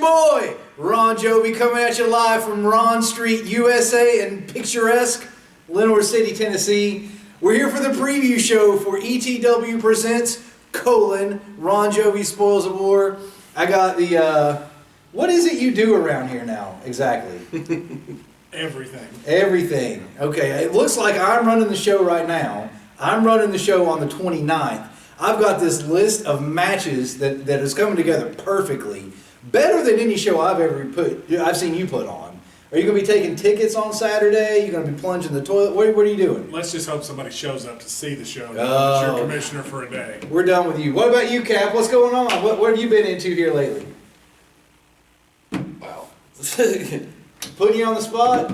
boy, Ron Jovi, coming at you live from Ron Street, USA in picturesque Lenoir City, Tennessee. We're here for the preview show for ETW Presents, Ron Jovi Spoils of War. I got the, what is it you do around here now, exactly? Everything. Everything. Okay, it looks like I'm running the show right now. I'm running the show on the 29th. I've got this list of matches that is coming together perfectly. Better than any show I've seen you put on. Are you going to be taking tickets on Saturday? You going to be plunging the toilet? What are you doing? Let's just hope somebody shows up to see the show. Oh. It's your commissioner for a day. We're done with you. What about you, Cap? What's going on? What have you been into here lately? Wow. Putting you on the spot?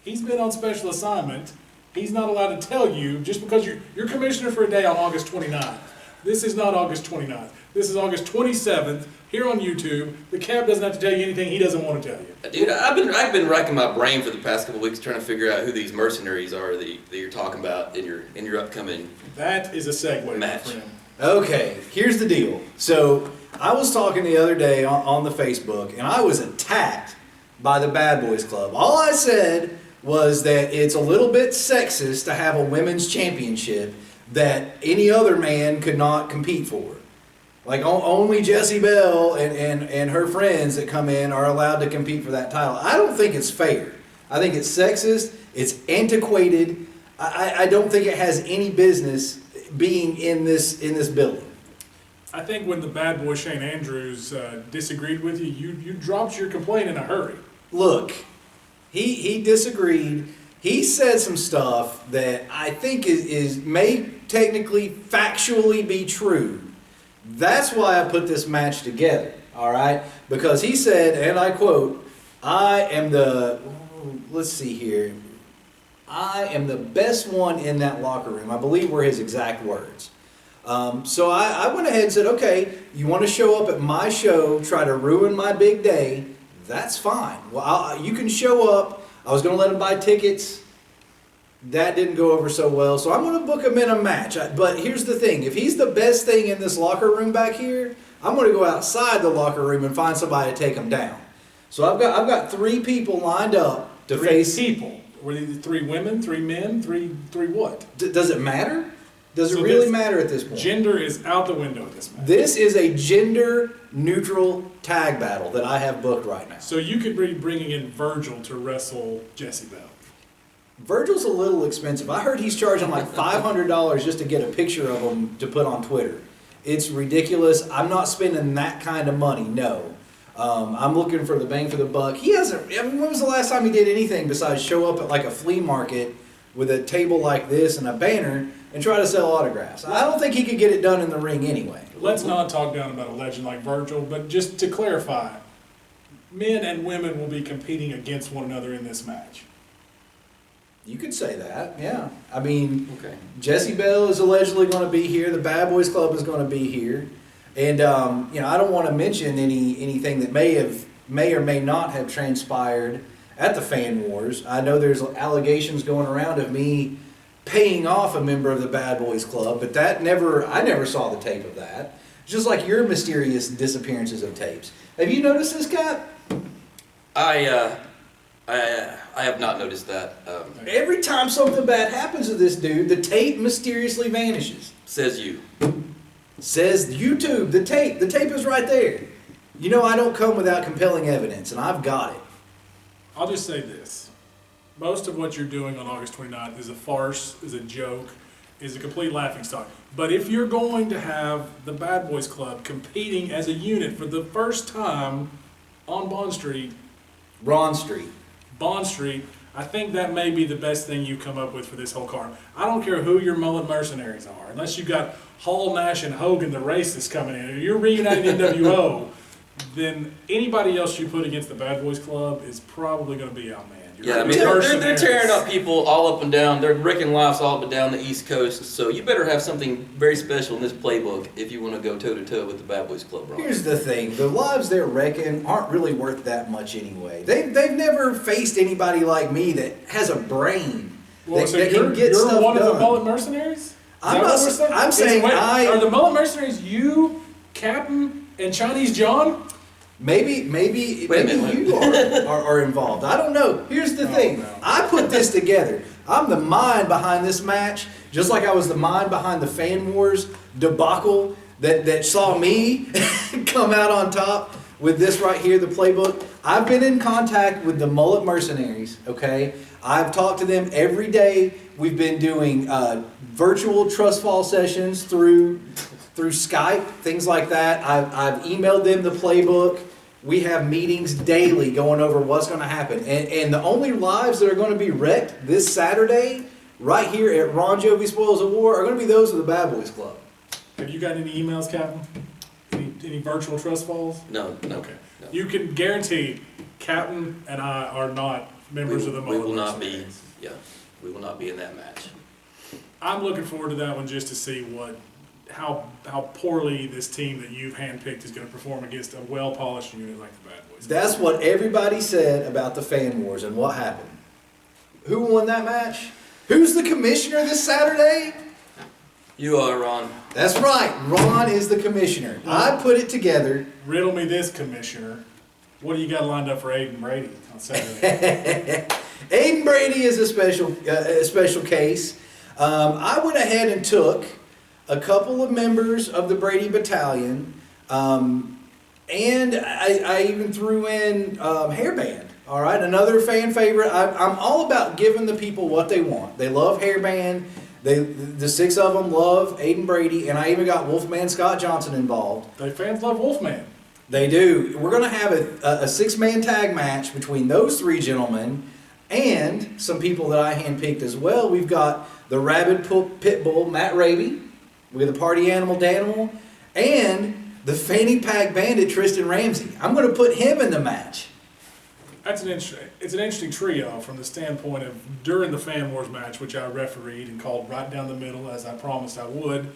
He's been on special assignment. He's not allowed to tell you just because you're commissioner for a day on August 29th. This is not August 29th. This is August 27th here on YouTube. The Cap doesn't have to tell you anything he doesn't want to tell you. Dude, I've been racking my brain for the past couple weeks trying to figure out who these mercenaries are that you're talking about in your upcoming That is a segue, match. my friend. Okay, here's the deal. So I was talking the other day on the Facebook, and I was attacked by the Bad Boys Club. All I said was that it's a little bit sexist to have a women's championship that any other man could not compete for. Like only Jessie, Belle and her friends that come in are allowed to compete for that title. I don't think it's fair. I think it's sexist. It's antiquated. I don't think it has any business being in this building. I think when the bad boy Shane Andrews disagreed with you, you dropped your complaint in a hurry. Look, he disagreed. He said some stuff that I think may technically factually be true. That's why I put this match together, all right? Because he said, and I quote, I am the best one in that locker room. I believe were his exact words. So I went ahead and said, okay, you want to show up at my show, try to ruin my big day, that's fine. Well, you can show up. I was going to let him buy tickets. That didn't go over so well, so I'm going to book him in a match. But here's the thing. If he's the best thing in this locker room back here, I'm going to go outside the locker room and find somebody to take him down. So I've got three people lined up to face... Three people? Were they 3 women, 3 men, three what? Does it matter? Does it really matter at this point? Gender is out the window at this match. This is a gender-neutral tag battle that I have booked right now. So you could be bringing in Virgil to wrestle Jessie Belle. Virgil's a little expensive. I heard he's charging like $500 just to get a picture of him to put on Twitter. It's ridiculous. I'm not spending that kind of money, no. I'm looking for the bang for the buck. He hasn't, when was the last time he did anything besides show up at like a flea market with a table like this and a banner and try to sell autographs? I don't think he could get it done in the ring anyway. Let's not talk down about a legend like Virgil, but just to clarify, men and women will be competing against one another in this match. You could say that, yeah. I mean, Okay. Jessie Belle is allegedly going to be here. The Bad Boys Club is going to be here. And, I don't want to mention anything that may or may not have transpired at the Fan Wars. I know there's allegations going around of me paying off a member of the Bad Boys Club, but I never saw the tape of that. Just like your mysterious disappearances of tapes. Have you noticed this, Cap? I have not noticed that. Every time something bad happens to this dude, the tape mysteriously vanishes. Says you. Says YouTube, the tape is right there. You know I don't come without compelling evidence, and I've got it. I'll just say this. Most of what you're doing on August 29th is a farce, is a joke, is a complete laughingstock. But if you're going to have the Bad Boys Club competing as a unit for the first time on Bond Street, I think that may be the best thing you come up with for this whole card. I don't care who your Mullet Mercenaries are, unless you've got Hall, Nash, and Hogan, the racists, coming in. If you're reuniting NWO, then anybody else you put against the Bad Boys Club is probably going to be outmanned. Yeah, I mean, they're tearing up people all up and down. They're wrecking lives all up and down the East Coast. So you better have something very special in this playbook if you want to go toe-to-toe with the Bad Boys Club, Ron. Here's the thing. The lives they're wrecking aren't really worth that much anyway. They've never faced anybody like me that has a brain that can get stuff done. You're one of the Mullet Mercenaries? I'm saying are the Mullet Mercenaries you, Captain, and Chinese John? Maybe Wait a minute. you are involved. I don't know. Here's the thing. no. I put this together. I'm the mind behind this match, just like I was the mind behind the Fan Wars debacle that saw me come out on top with this right here, the playbook. I've been in contact with the Mullet Mercenaries, okay? I've talked to them every day. We've been doing virtual trust fall sessions through Skype, things like that. I've emailed them the playbook. We have meetings daily going over what's going to happen. And the only lives that are going to be wrecked this Saturday, right here at Ron Jovi Spoils of War, are going to be those of the Bad Boys Club. Have you got any emails, Captain? Any virtual trust falls? No. Okay. No. You can guarantee Captain and I are not members of the Mullet We will not be. Mercenaries. Yeah, we will not be in that match. I'm looking forward to that one just to see how poorly this team that you've handpicked is going to perform against a well-polished unit like the Bad Boys. That's what everybody said about the Fan Wars and what happened. Who won that match? Who's the commissioner this Saturday? You are, Ron. That's right. Ron is the commissioner. I put it together. Riddle me this, Commissioner. What do you got lined up for Aiden Brady on Saturday? Aiden Brady is a special case. I went ahead and took a couple of members of the Brady Battalion, and I even threw in Hairband. All right, another fan favorite. I'm all about giving the people what they want. They love Hairband. The six of them love Aiden Brady, and I even got Wolfman Scott Johnson involved. The fans love Wolfman. They do. We're going to have a six-man tag match between those three gentlemen and some people that I handpicked as well. We've got the rabid pit bull, Matt Raby. We got the party animal, Danimal, and the fanny pack bandit, Tristan Ramsey. I'm going to put him in the match. It's an interesting trio from the standpoint of during the Fan Wars match, which I refereed and called right down the middle as I promised I would.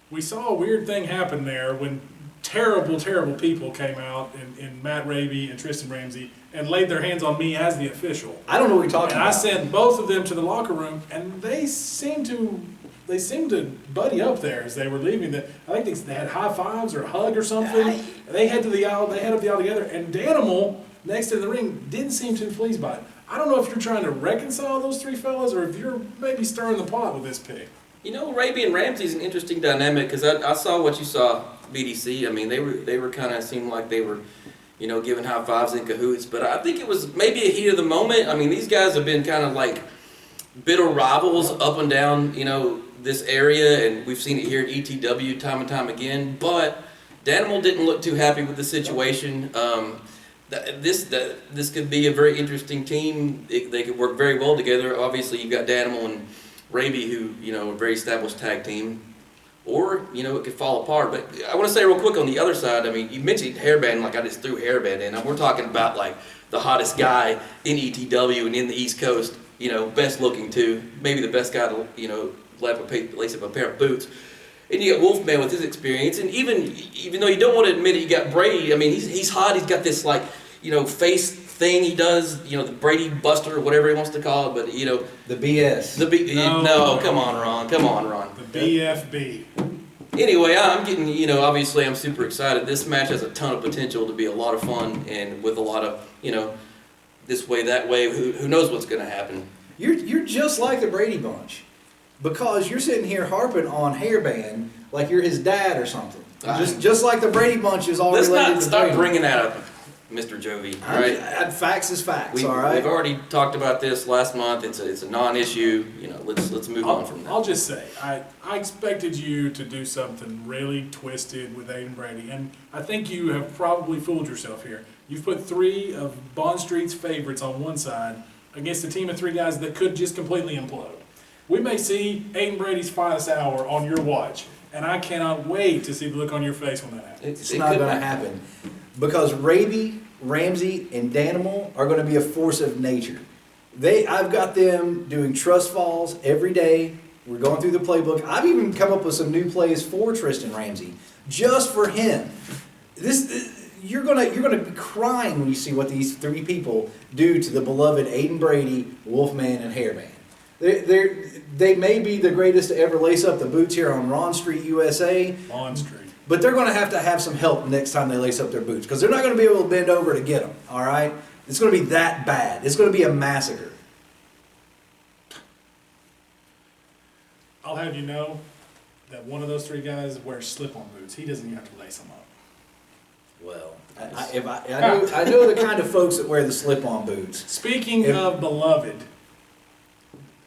We saw a weird thing happen there when terrible people came out in Matt Raby and Tristan Ramsey and laid their hands on me as the official. I don't know what you're talking And about. I sent both of them to the locker room, and they seemed to buddy up there as they were leaving. I think they had high fives or a hug or something. They head up the aisle together, and Danimal next to the ring didn't seem too pleased by it. I don't know if you're trying to reconcile those three fellas or if you're maybe stirring the pot with this pick. You know, Raby and Ramsey's an interesting dynamic because I saw what you saw BDC. I mean, they were kind of seemed like they were, you know, giving high fives in cahoots. But I think it was maybe a heat of the moment. I mean, these guys have been kind of like bitter rivals up and down, you know, this area, and we've seen it here at ETW time and time again. But Danimal didn't look too happy with the situation. This could be a very interesting team. They could work very well together. Obviously, you've got Danimal and Raby, who, you know, a very established tag team. Or, you know, it could fall apart. But I want to say real quick on the other side, I mean, you mentioned Hairband, like I just threw Hairband in. And we're talking about, like, the hottest guy in ETW and in the East Coast, you know, best looking too. Maybe the best guy to, you know, lace up a pair of boots. And you got Wolfman with his experience. And even though you don't want to admit it, you got Brady. I mean, he's hot. He's got this, like, you know, face thing he does, you know, the Brady Buster or whatever he wants to call it, but, you know. The BS. No, come on, Ron. The BFB. Anyway, I'm getting, you know, obviously I'm super excited. This match has a ton of potential to be a lot of fun and with a lot of, you know, this way, that way, who knows what's going to happen. You're just like the Brady Bunch because you're sitting here harping on Hairband like you're his dad or something. Just like the Brady Bunch is all Let's related not to stop Brady. bringing that up, Mr. Jovi. All right. Facts is facts. All right. We've already talked about this last month. It's a non-issue. You know, let's move on from that. I'll just say, I expected you to do something really twisted with Aiden Brady, and I think you have probably fooled yourself here. You've put three of Bond Street's favorites on one side against a team of three guys that could just completely implode. We may see Aiden Brady's finest hour on your watch, and I cannot wait to see the look on your face when that happens. It's not going to happen because Raby, Ramsey, and Danimal are going to be a force of nature. I've got them doing trust falls every day. We're going through the playbook. I've even come up with some new plays for Tristan Ramsey, just for him. You're gonna be crying when you see what these three people do to the beloved Aiden Brady, Wolfman, and Hairband. They may be the greatest to ever lace up the boots here on Ron Street, USA. Bond Street. but they're going to have some help next time they lace up their boots because they're not going to be able to bend over to get them. All right, it's going to be that bad. It's going to be a massacre. I'll have you know that one of those three guys wears slip-on boots. He doesn't even have to lace them up. Well, I know the kind of folks that wear the slip-on boots. Speaking of beloved,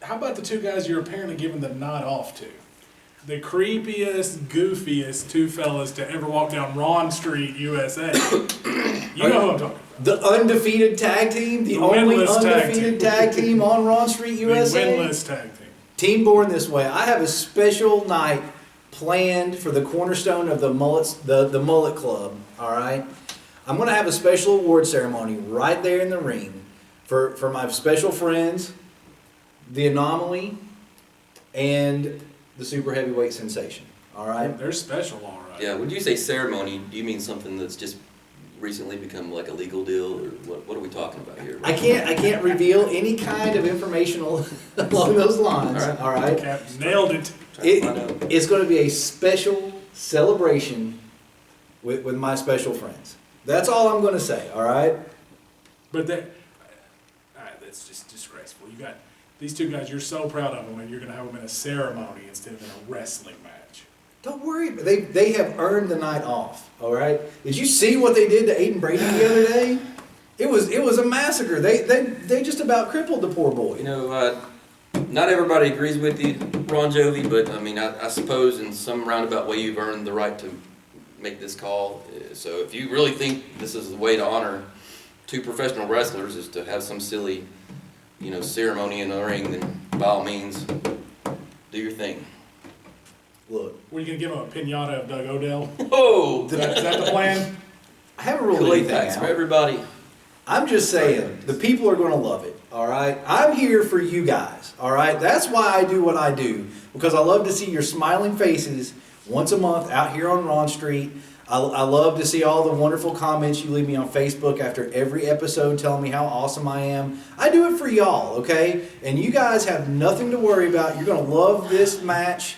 how about the two guys you're apparently giving the nod off to? The creepiest, goofiest two fellas to ever walk down Ron Street, USA. You know who I'm talking about. The undefeated tag team, the only winless undefeated tag team on Ron Street, USA. The winless tag team. Team born this way. I have a special night planned for the cornerstone of the Mullet Club. All right, I'm going to have a special award ceremony right there in the ring for my special friends, the Anomaly, and the Super Heavyweight Sensation. All right, they're special, all right. Yeah, when you say ceremony, do you mean something that's just recently become like a legal deal, or what are we talking about here? I can't reveal any kind of informational along those lines. All right. Nailed it. It's going to be a special celebration with my special friends. That's all I'm going to say. All right. But that's just disgraceful. You got these two guys. You're so proud of them, and you're going to have them in a ceremony instead of in a wrestling match. Don't worry. They have earned the night off. All right. Did you see what they did to Aiden Brady the other day? It was a massacre. They just about crippled the poor boy. You know, not everybody agrees with you, Ron Jovi, but I mean, I suppose in some roundabout way you've earned the right to make this call. So if you really think this is the way to honor two professional wrestlers is to have some silly, ceremony in the ring, then by all means, do your thing. Look. Were you going to give him a pinata of Doug Odell? Oh! Is that the plan? I haven't ruled Kool-Aid anything packs out. for everybody. I'm just saying, the people are going to love it, all right? I'm here for you guys, all right? That's why I do what I do, because I love to see your smiling faces once a month out here on Ron Street. I love to see all the wonderful comments you leave me on Facebook after every episode telling me how awesome I am. I do it for y'all, okay? And you guys have nothing to worry about. You're going to love this match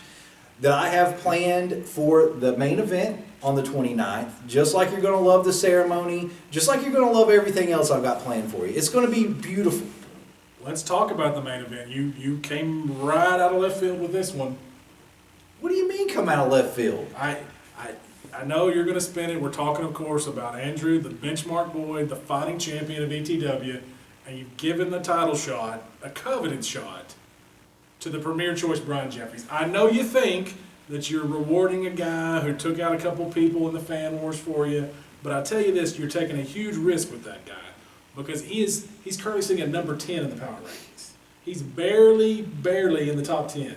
that I have planned for the main event on the 29th, just like you're going to love the ceremony, just like you're going to love everything else I've got planned for you. It's going to be beautiful. Let's talk about the main event. You came right out of left field with this one. What do you mean come out of left field? I know you're going to spin it. We're talking, of course, about Andrew, the benchmark boy, the fighting champion of ETW, and you've given the title shot, a coveted shot, to the premier choice Brian Jeffries. I know you think that you're rewarding a guy who took out a couple people in the fan wars for you, but I tell you this, you're taking a huge risk with that guy because he's currently sitting at number 10 in the power rankings. He's barely in the top 10.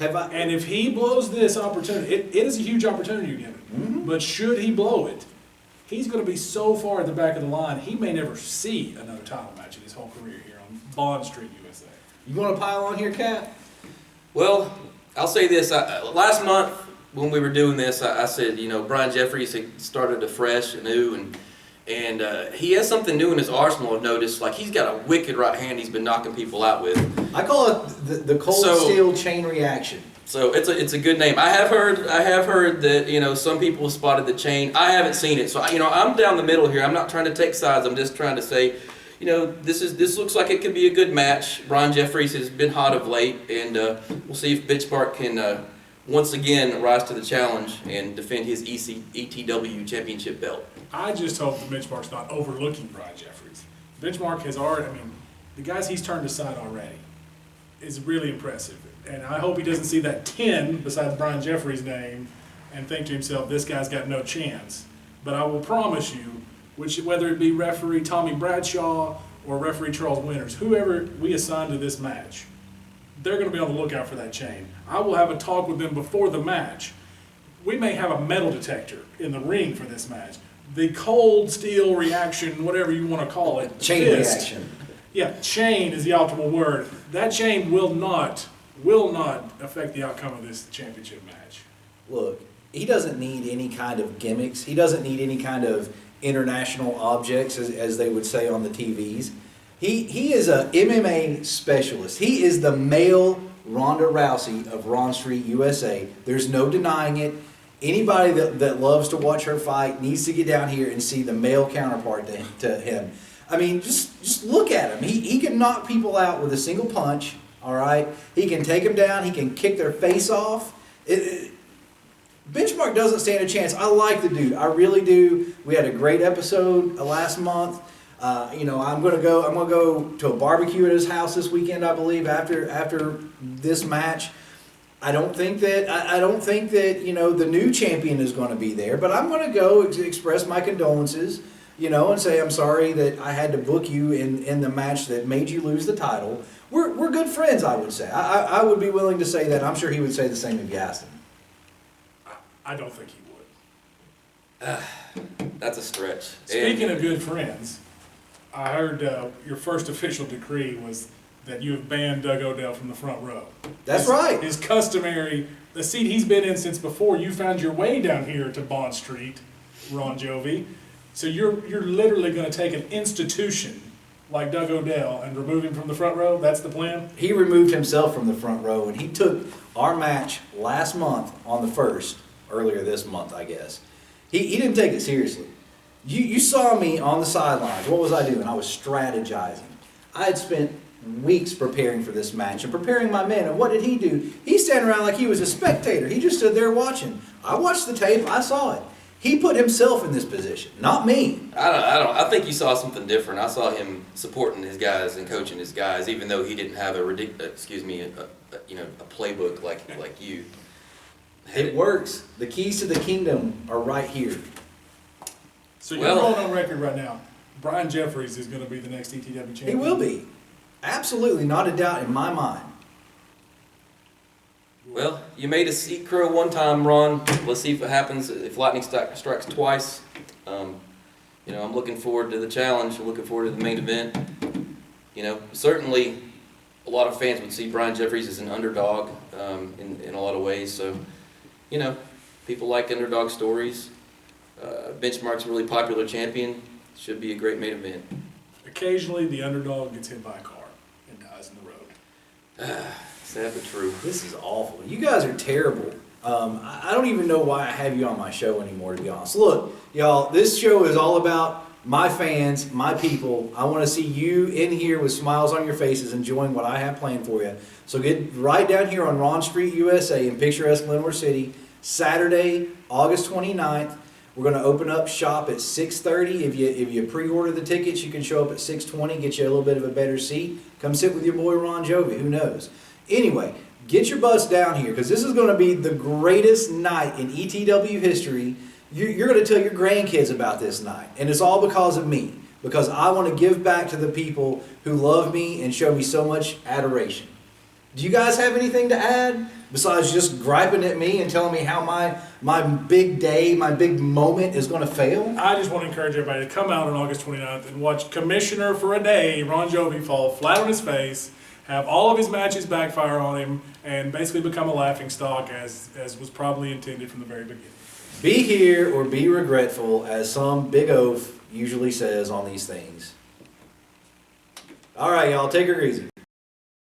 And if he blows this opportunity, it is a huge opportunity you're giving. Mm-hmm. But should he blow it, he's going to be so far at the back of the line, he may never see another title match in his whole career here on Bond Street, USA. You want to pile on here, Kat? Well, I'll say this. Last month when we were doing this, I said, Brian Jeffries had started afresh, anew, and he has something new in his arsenal. I've noticed, like he's got a wicked right hand he's been knocking people out with. I call it the cold steel chain reaction. So it's a good name. I have heard that some people have spotted the chain. I haven't seen it, so I'm down the middle here. I'm not trying to take sides. I'm just trying to say, this looks like it could be a good match. Brian Jeffries has been hot of late, and we'll see if Bitch Park can once again rise to the challenge and defend his ETW championship belt. I just hope the benchmark's not overlooking Brian Jeffries. Benchmark has already, the guys he's turned aside already is really impressive. And I hope he doesn't see that 10 beside Brian Jeffries' name and think to himself, this guy's got no chance. But I will promise you, whether it be referee Tommy Bradshaw or referee Charles Winters, whoever we assign to this match, they're going to be on the lookout for that chain. I will have a talk with them before the match. We may have a metal detector in the ring for this match. The cold steel reaction, whatever you want to call it. Chain reaction. Yeah, chain is the optimal word. That chain will not affect the outcome of this championship match. Look, he doesn't need any kind of gimmicks. He doesn't need any kind of international objects, as they would say on the TVs. He is a MMA specialist. He is the male Ronda Rousey of Ron Street, USA. There's no denying it. Anybody that loves to watch her fight needs to get down here and see the male counterpart to him. I mean, just look at him. He can knock people out with a single punch, all right? He can take them down. He can kick their face off. Benchmark doesn't stand a chance. I like the dude. I really do. We had a great episode last month. I'm gonna go to a barbecue at his house this weekend, I believe, after this match. I don't think that the new champion is going to be there, but I'm going to go express my condolences, and say I'm sorry that I had to book you in the match that made you lose the title. We're good friends, I would say. I would be willing to say that. I'm sure he would say the same if you asked him. I don't think he would. That's a stretch. Speaking of good friends, I heard your first official decree was that you have banned Doug Odell from the front row. That's right. His customary, the seat he's been in since before you found your way down here to Bond Street, Ron Jovi. So you're literally going to take an institution like Doug Odell and remove him from the front row? That's the plan? He removed himself from the front row, and he took our match last month on the 1st, earlier this month, I guess. He didn't take it seriously. You saw me on the sidelines. What was I doing? I was strategizing. I had spent weeks preparing for this match and preparing my men. And what did he do? He standing around like he was a spectator. He just stood there watching. I watched the tape. I saw it. He put himself in this position, not me. I think you saw something different. I saw him supporting his guys and coaching his guys, even though he didn't have a playbook like you. It works. The keys to the kingdom are right here. So you're going on record right now. Brian Jeffries is going to be the next ETW champion. He will be. Absolutely, not a doubt in my mind. Well, you made us eat crow one time, Ron. Let's see if it happens, if lightning strikes twice. I'm looking forward to the challenge. I'm looking forward to the main event. Certainly a lot of fans would see Brian Jeffries as an underdog in a lot of ways. So, people like underdog stories. Benchmark's a really popular champion. Should be a great main event. Occasionally, the underdog gets hit by a car and dies in the road. Sad but true. This is awful. You guys are terrible. I don't even know why I have you on my show anymore, to be honest. Look, y'all, this show is all about my fans, my people. I want to see you in here with smiles on your faces enjoying what I have planned for you. So get right down here on Ron Street, USA in picturesque Glenmore City, Saturday, August 29th. We're going to open up shop at 6:30. If you pre-order the tickets, you can show up at 6:20, get you a little bit of a better seat. Come sit with your boy Ron Jovi. Who knows? Anyway, get your bus down here because this is going to be the greatest night in ETW history. You're going to tell your grandkids about this night. And it's all because of me. Because I want to give back to the people who love me and show me so much adoration. Do you guys have anything to add? Besides just griping at me and telling me how my big day, my big moment is going to fail? I just want to encourage everybody to come out on August 29th and watch Commissioner for a day, Ron Jovi, fall flat on his face, have all of his matches backfire on him, and basically become a laughingstock as was probably intended from the very beginning. Be here or be regretful, as some big oaf usually says on these things. All right, y'all, take her easy.